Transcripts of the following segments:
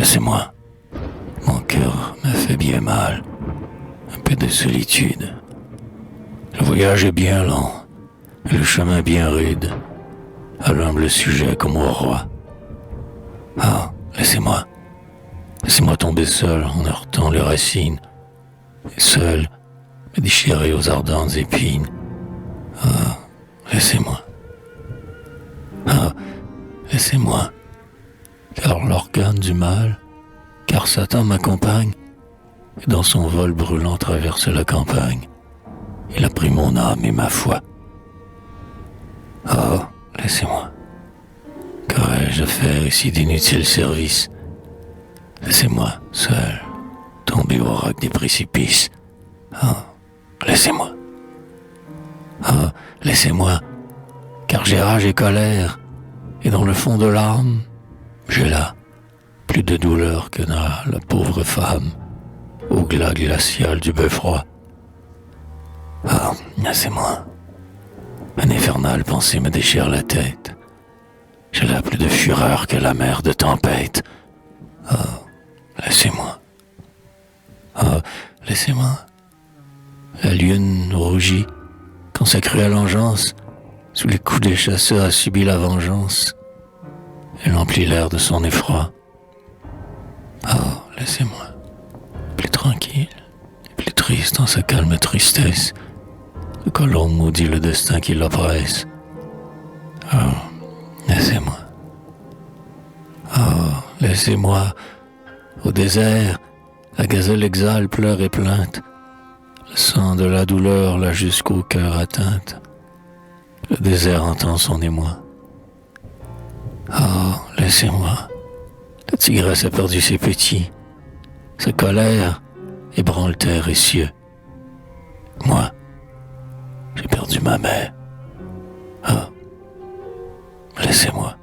laissez-moi. Mon cœur me fait bien mal. Un peu de solitude. Le voyage est bien long, et le chemin bien rude. À l'humble sujet comme au roi. Ah, laissez-moi. Laissez-moi tomber seul en heurtant les racines. Et seul, me déchirer aux ardentes épines. Ah, laissez-moi. Ah, laissez-moi. Car l'organe du mal, car Satan m'accompagne, et dans son vol brûlant traverse la campagne. Il a pris mon âme et ma foi. Oh, laissez-moi. Qu'aurais-je à faire ici d'inutiles services? Laissez-moi, seul, tomber au roc des précipices. Oh, laissez-moi. Oh, laissez-moi, car j'ai rage et colère, et dans le fond de l'âme, j'ai là plus de douleur que n'a la pauvre femme au glas glacial du beffroi. Ah, laissez-moi. Un infernal pensée me déchire la tête. J'ai là plus de fureur que la mer de tempête. Oh, laissez-moi. Oh, laissez-moi. La lune rougit quand sa cruelle engeance, sous les coups des chasseurs, a subi la vengeance. Elle emplit l'air de son effroi. Oh, laissez-moi. Plus tranquille, plus triste en sa calme tristesse. Le colombe maudit le destin qui l'oppresse. Oh, laissez-moi. Oh, laissez-moi. Au désert, la gazelle exhale, pleure et plainte. Le sang de la douleur l'a jusqu'au cœur atteinte. Le désert entend son émoi. Oh, laissez-moi. La tigresse a perdu ses petits. Sa colère ébranle terre et cieux. Moi, j'ai perdu ma mère. Oh, laissez-moi.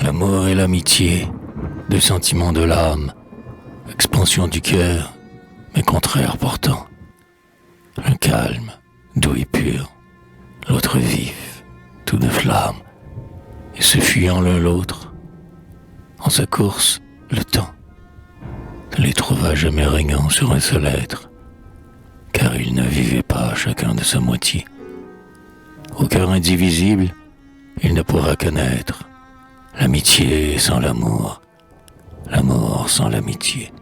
L'amour et l'amitié, deux sentiments de l'âme, expansion du cœur, mais contraires pourtant. L'un calme, doux et pur, l'autre vif, tout de flamme, et se fuyant l'un l'autre. En sa course, le temps ne les trouva jamais régnant sur un seul être, car ils ne vivaient pas chacun de sa moitié. Au cœur indivisible, il ne pourra connaître l'amitié sans l'amour, l'amour sans l'amitié.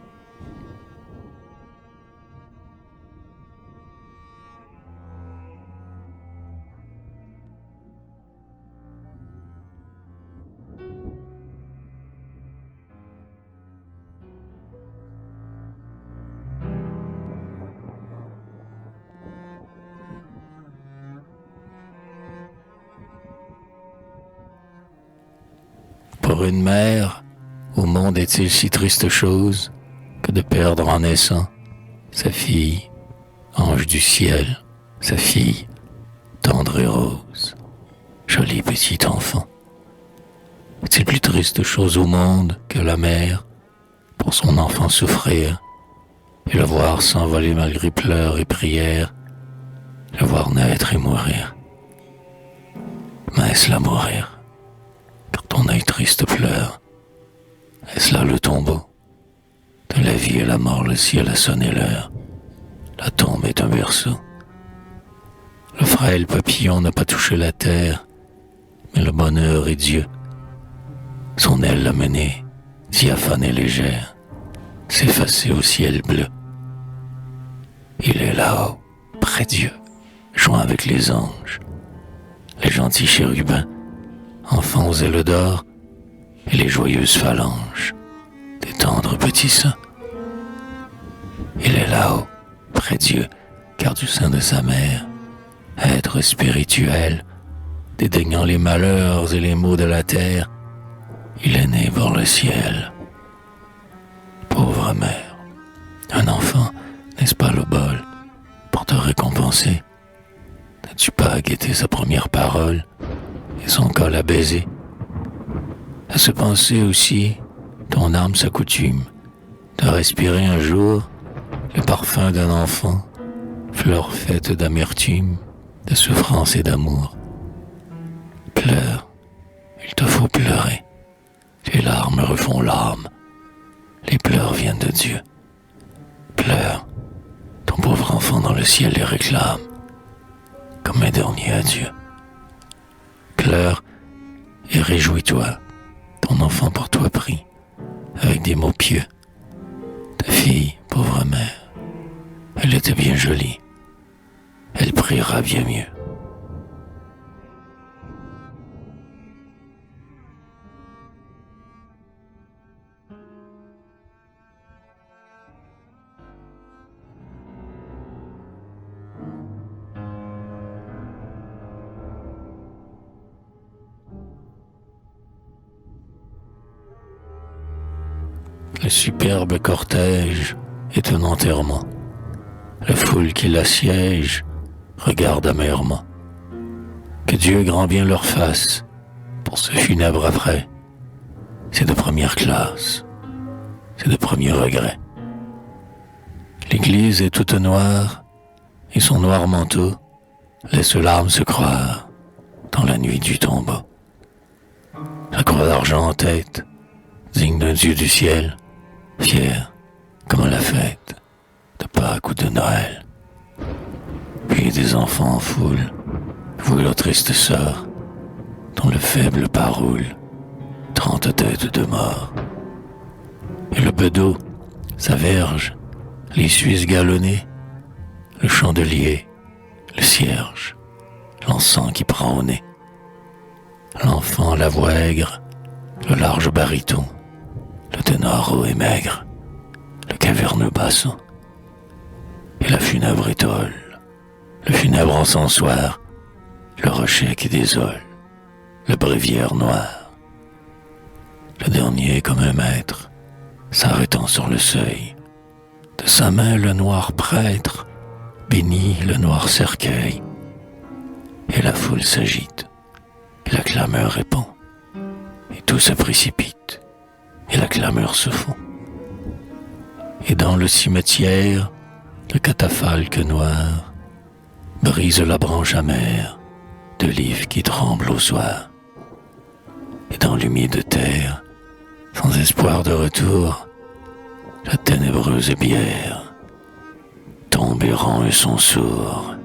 Pour une mère, au monde est-il si triste chose que de perdre en naissant sa fille, ange du ciel, sa fille, tendre et rose, joli petit enfant. Est-il plus triste chose au monde que la mère, pour son enfant souffrir, et le voir s'envoler malgré pleurs et prières, le voir naître et mourir? Mais est-ce là mourir? Car ton œil triste pleure. Est-ce là le tombeau? De la vie et la mort, le ciel a sonné l'heure. La tombe est un berceau. Le frêle papillon n'a pas touché la terre, mais le bonheur est Dieu. Son aile l'a mené, diaphane et légère, s'effacer au ciel bleu. Il est là-haut, près Dieu, joint avec les anges, les gentils chérubins, enfants aux ailes d'or, et les joyeuses phalanges des tendres petits seins. Il est là-haut, près Dieu, car du sein de sa mère, être spirituel, dédaignant les malheurs et les maux de la terre, il est né voir le ciel. Pauvre mère, un enfant, n'est-ce pas le bol, pour te récompenser? N'as-tu pas guetté sa première parole et son col à baiser? À se penser aussi, ton âme s'accoutume de respirer un jour le parfum d'un enfant, fleur faite d'amertume, de souffrance et d'amour. Pleure, il te faut pleurer. Les larmes refont l'âme. Les pleurs viennent de Dieu. Pleure, ton pauvre enfant dans le ciel les réclame, comme un dernier adieu. Pleure et réjouis-toi, ton enfant pour toi prie, avec des mots pieux. Ta fille, pauvre mère, elle était bien jolie, elle priera bien mieux. Le superbe cortège est un enterrement. La foule qui l'assiège regarde amèrement. Que Dieu grand bien leur fasse pour ce funèbre après. C'est de première classe, c'est de premier regret. L'église est toute noire et son noir manteau laisse l'âme se croire dans la nuit du tombeau. La croix d'argent en tête, digne d'un Dieu du ciel, fier comme à la fête de Pâques ou de Noël. Puis des enfants en foule vouent leur triste sort, dont le faible pas roule 30 têtes de mort. Et le bedeau, sa verge, les Suisses galonnés, le chandelier, le cierge, l'encens qui prend au nez. L'enfant, la voix aigre, le large baryton, le ténor haut et maigre, le caverneux basson, et la funèbre étole, le funèbre encensoir, le rocher qui désole, le bréviaire noir. Le dernier comme un maître, s'arrêtant sur le seuil, de sa main le noir prêtre bénit le noir cercueil, et la foule s'agite, et la clameur répond, et tout se précipite, et la clameur se fond. Et dans le cimetière, le catafalque noir brise la branche amère de l'if qui tremble au soir. Et dans l'humide terre, sans espoir de retour, la ténébreuse bière tombe et rend un son sourd.